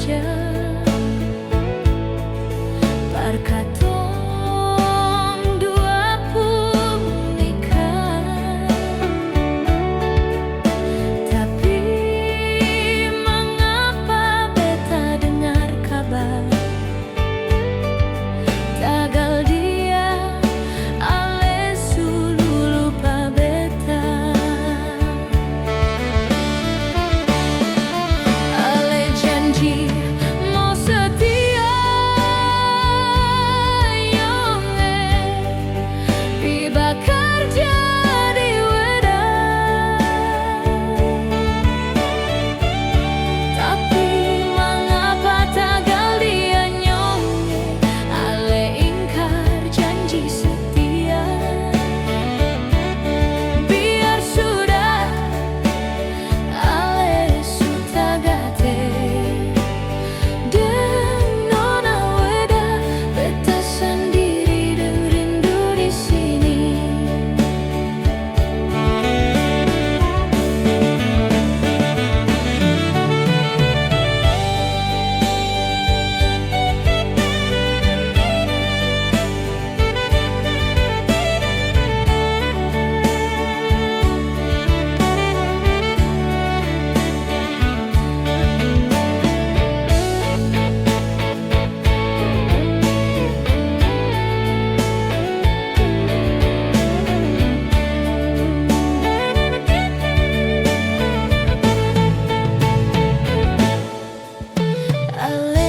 aja. Berkatong dua pun nikah, tapi mengapa beta dengar kabar tagal dia ale sulu lupa beta. Ale janji mau setia yonge tiba kerja di Wedang, tapi mengapa tagal dia nyonge ale ingkar janji setia. Biar sudah ale sutagate dan nona Weda, beta sendiri dan rindu di sini. Ale